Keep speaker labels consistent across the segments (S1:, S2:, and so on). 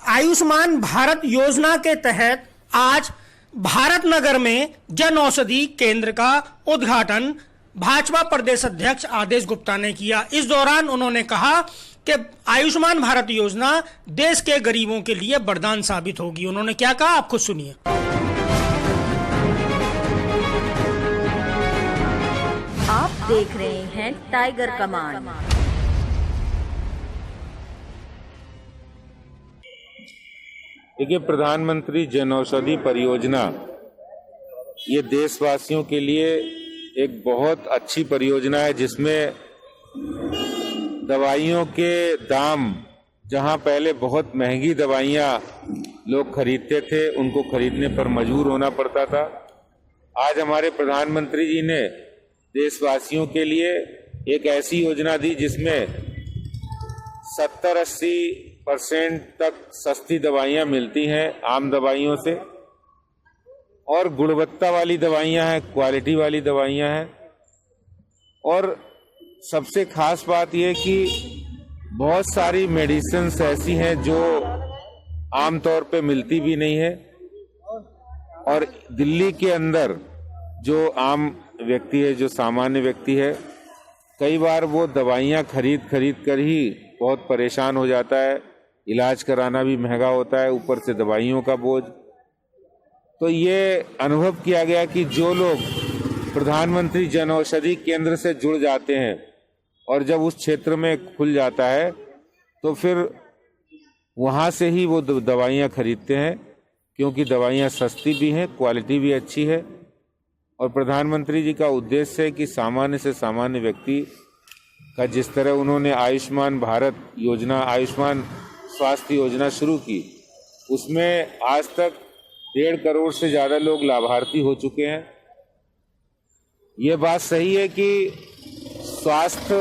S1: आयुष्मान भारत योजना के तहत आज भारत नगर में जन औषधि केंद्र का उद्घाटन भाजपा प्रदेश अध्यक्ष आदेश गुप्ता ने किया। इस दौरान उन्होंने कहा कि आयुष्मान भारत योजना देश के गरीबों के लिए वरदान साबित होगी। उन्होंने क्या कहा, आप खुद सुनिए।
S2: आप देख रहे हैं टाइगर कमान।
S3: देखिए, प्रधानमंत्री जन औषधि परियोजना ये देशवासियों के लिए एक बहुत अच्छी परियोजना है, जिसमें दवाइयों के दाम, जहां पहले बहुत महंगी दवाइयां लोग खरीदते थे, उनको खरीदने पर मजबूर होना पड़ता था। आज हमारे प्रधानमंत्री जी ने देशवासियों के लिए एक ऐसी योजना दी जिसमें 70-80% तक सस्ती दवाइयां मिलती हैं आम दवाइयों से, और गुणवत्ता वाली दवाइयां हैं, क्वालिटी वाली दवाइयां हैं। और सबसे खास बात यह कि बहुत सारी मेडिसिन्स ऐसी हैं जो आमतौर पे मिलती भी नहीं है, और दिल्ली के अंदर जो आम व्यक्ति है, जो सामान्य व्यक्ति है, कई बार वो दवाइयां खरीद कर ही बहुत परेशान हो जाता है। इलाज कराना भी महंगा होता है, ऊपर से दवाइयों का बोझ। तो ये अनुभव किया गया कि जो लोग प्रधानमंत्री जन औषधि केंद्र से जुड़ जाते हैं और जब उस क्षेत्र में खुल जाता है तो फिर वहाँ से ही वो दवाइयाँ खरीदते हैं, क्योंकि दवाइयाँ सस्ती भी हैं, क्वालिटी भी अच्छी है। और प्रधानमंत्री जी का उद्देश्य है कि सामान्य से सामान्य व्यक्ति का, जिस तरह उन्होंने आयुष्मान भारत योजना, आयुष्मान स्वास्थ्य योजना शुरू की, उसमें आज तक 1.5 करोड़ से ज़्यादा लोग लाभार्थी हो चुके हैं। ये बात सही है कि स्वास्थ्य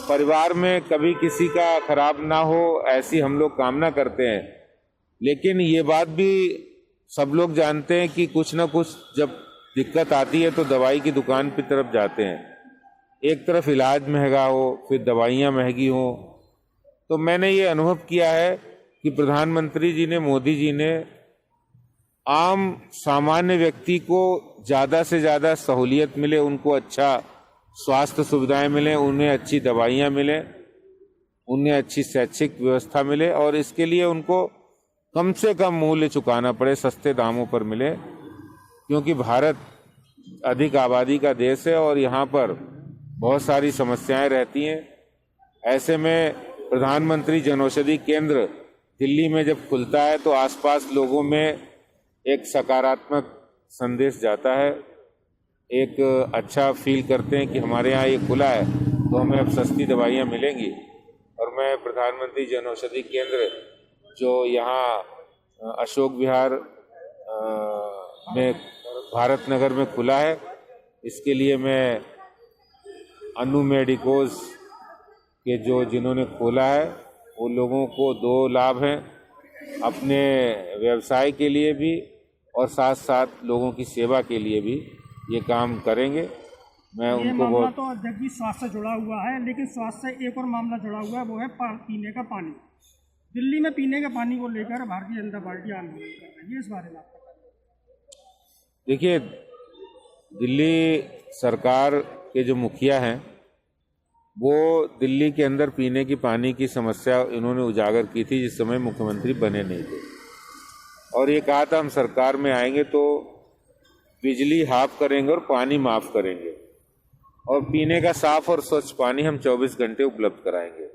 S3: परिवार में कभी किसी का खराब ना हो, ऐसी हम लोग कामना करते हैं, लेकिन ये बात भी सब लोग जानते हैं कि कुछ ना कुछ जब दिक्कत आती है तो दवाई की दुकान की तरफ जाते हैं। एक तरफ इलाज महंगा हो, फिर दवाइयाँ महंगी हो। तो मैंने ये अनुभव किया है कि प्रधानमंत्री जी ने, मोदी जी ने आम सामान्य व्यक्ति को ज़्यादा से ज़्यादा सहूलियत मिले, उनको अच्छा स्वास्थ्य सुविधाएं मिले, उन्हें अच्छी दवाइयाँ मिले, उन्हें अच्छी शैक्षिक व्यवस्था मिले, और इसके लिए उनको कम से कम मूल्य चुकाना पड़े, सस्ते दामों पर मिले, क्योंकि भारत अधिक आबादी का देश है और यहाँ पर बहुत सारी समस्याएं रहती हैं। ऐसे में प्रधानमंत्री जन औषधि केंद्र दिल्ली में जब खुलता है तो आसपास लोगों में एक सकारात्मक संदेश जाता है, एक अच्छा फील करते हैं कि हमारे यहाँ ये खुला है तो हमें अब सस्ती दवाइयाँ मिलेंगी। और मैं प्रधानमंत्री जन औषधि केंद्र जो यहाँ अशोक विहार में भारत नगर में खुला है, इसके लिए मैं अनु मेडिकोज के जिन्होंने खोला है वो लोगों को 2 लाभ हैं, अपने व्यवसाय के लिए भी और साथ साथ लोगों की सेवा के लिए भी ये काम करेंगे। मैं उनको बहुत
S1: तो अध्यक्ष जी स्वास्थ्य से जुड़ा हुआ है, लेकिन स्वास्थ्य से एक और मामला जुड़ा हुआ है, वो है पीने का पानी। दिल्ली में पीने के पानी को लेकर भारतीय जनता पार्टी आंदोलन कर रही है, इस बारे में आपका?
S3: देखिए, दिल्ली सरकार के जो मुखिया हैं वो दिल्ली के अंदर पीने की पानी की समस्या इन्होंने उजागर की थी जिस समय मुख्यमंत्री बने नहीं थे, और ये कहा था हम सरकार में आएंगे तो बिजली हाफ करेंगे और पानी माफ करेंगे, और पीने का साफ और स्वच्छ पानी हम 24 घंटे उपलब्ध कराएंगे।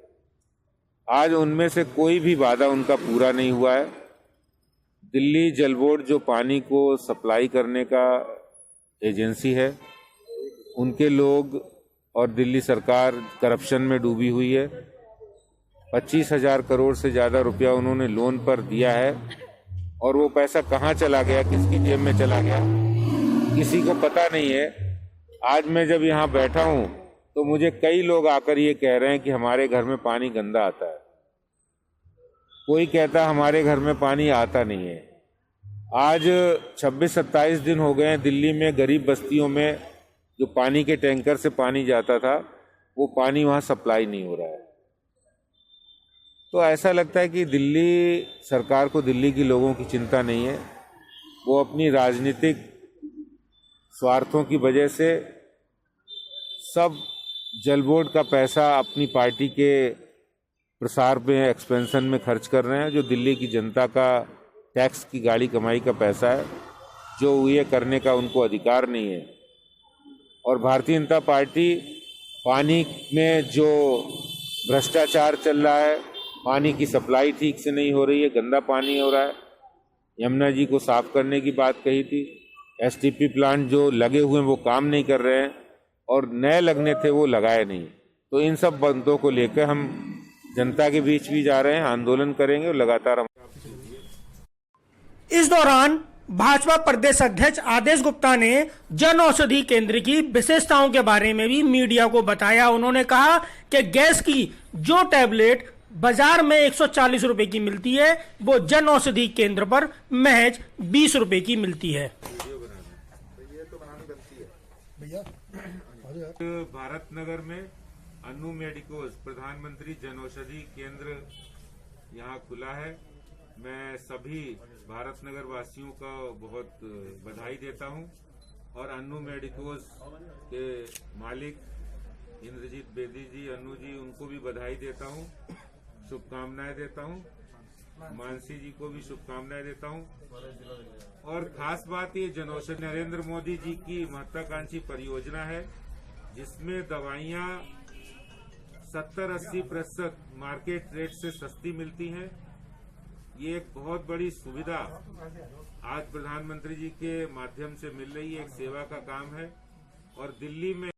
S3: आज उनमें से कोई भी वादा उनका पूरा नहीं हुआ है। दिल्ली जल बोर्ड जो पानी को सप्लाई करने का एजेंसी है, उनके लोग और दिल्ली सरकार करप्शन में डूबी हुई है। 25,000 करोड़ से ज़्यादा रुपया उन्होंने लोन पर दिया है, और वो पैसा कहाँ चला गया, किसकी जेब में चला गया, किसी को पता नहीं है। आज मैं जब यहाँ बैठा हूँ तो मुझे कई लोग आकर ये कह रहे हैं कि हमारे घर में पानी गंदा आता है, कोई कहता हमारे घर में पानी आता नहीं है। आज 26-27 दिन हो गए हैं दिल्ली में गरीब बस्तियों में जो पानी के टैंकर से पानी जाता था, वो पानी वहाँ सप्लाई नहीं हो रहा है। तो ऐसा लगता है कि दिल्ली सरकार को दिल्ली के लोगों की चिंता नहीं है। वो अपनी राजनीतिक स्वार्थों की वजह से सब जल बोर्ड का पैसा अपनी पार्टी के प्रसार में, एक्सपेंशन में खर्च कर रहे हैं, जो दिल्ली की जनता का टैक्स की गाड़ी कमाई का पैसा है, जो ये करने का उनको अधिकार नहीं है। और भारतीय जनता पार्टी पानी में जो भ्रष्टाचार चल रहा है, पानी की सप्लाई ठीक से नहीं हो रही है, गंदा पानी हो रहा है, यमुना जी को साफ करने की बात कही थी, एसटीपी प्लांट जो लगे हुए हैं वो काम नहीं कर रहे हैं और नए लगने थे वो लगाए नहीं। तो इन सब बातों को लेकर हम जनता के बीच भी जा रहे हैं, आंदोलन करेंगे और लगातार हम।
S1: इस दौरान भाजपा प्रदेश अध्यक्ष आदेश गुप्ता ने जन औषधि केंद्र की विशेषताओं के बारे में भी मीडिया को बताया। उन्होंने कहा कि गैस की जो टैबलेट बाजार में 140 रुपए की मिलती है, वो जन औषधि केंद्र पर महज 20 रुपए की मिलती है।
S3: भारत नगर में अन्नू मेडिकोज प्रधानमंत्री जन औषधि केंद्र यहाँ खुला है। मैं सभी भारत नगर वासियों का बहुत बधाई देता हूँ और अन्नू मेडिकोज के मालिक इंद्रजीत बेदी जी, अन्नू जी, उनको भी बधाई देता हूँ, शुभकामनाएं देता हूँ। मानसी जी को भी शुभकामनाएं देता हूँ। और खास बात ये जन औषधि नरेंद्र मोदी जी की महत्वाकांक्षी परियोजना है, जिसमें दवाइयाँ 70-80% मार्केट रेट से सस्ती मिलती हैं। ये एक बहुत बड़ी सुविधा आज प्रधानमंत्री जी के माध्यम से मिल रही है, एक सेवा का काम है। और दिल्ली में